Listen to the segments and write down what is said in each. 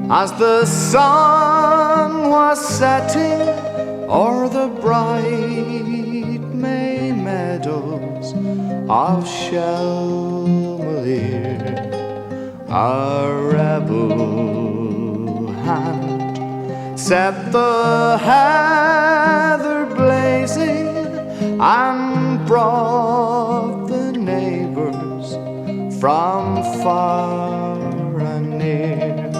as the sun was setting o'er the bright May meadows of Shelmalier. A rebel hand set the heather blazing and brought the neighbors from far and near.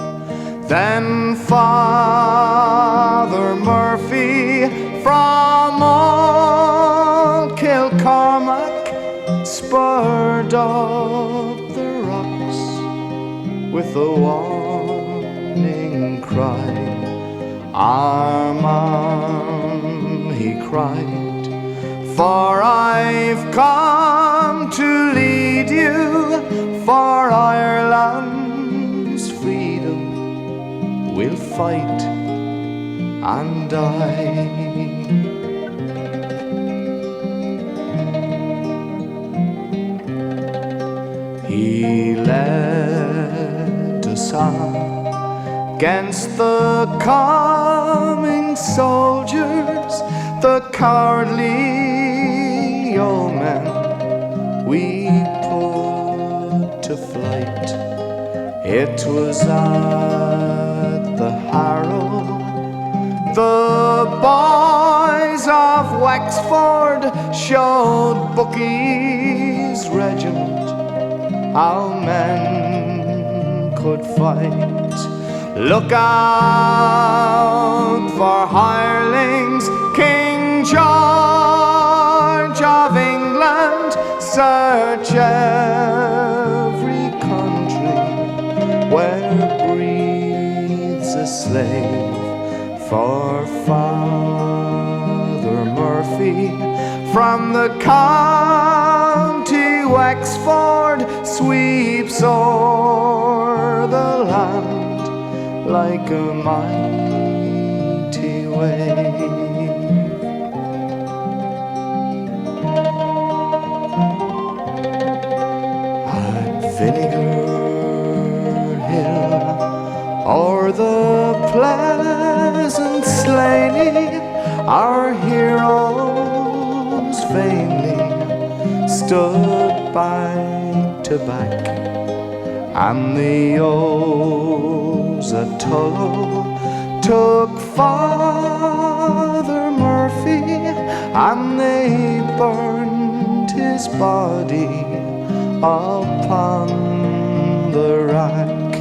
Then Father Murphy from old Kilcormac spurred up the rocks with a warning cry. Armand, he cried, for I've come to lead you for Ireland's freedom. We'll fight and die. He led us on against the coming soldiers, the cowardly yeomen we put to flight. It was at the Harrow, the boys of Wexford showed Bucky's regiment how men could fight. Look out for hirelings, King George of England. Search every country where breathes a slave for Father Murphy. From the county Wexford sweeps o'er the land like a mighty wave. At Vinegar Hill, o'er the pleasant Slaney, our heroes vainly stood back to back, and the O's at Tullow took Father Murphy, and they burned his body upon the rack.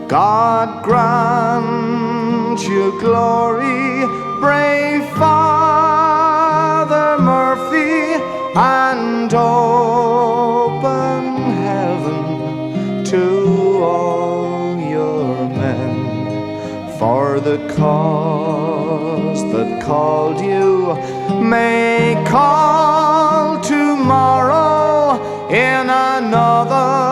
God grant you glory, brave Father Murphy, and open heaven to all your men, for the cause that called you may call tomorrow in another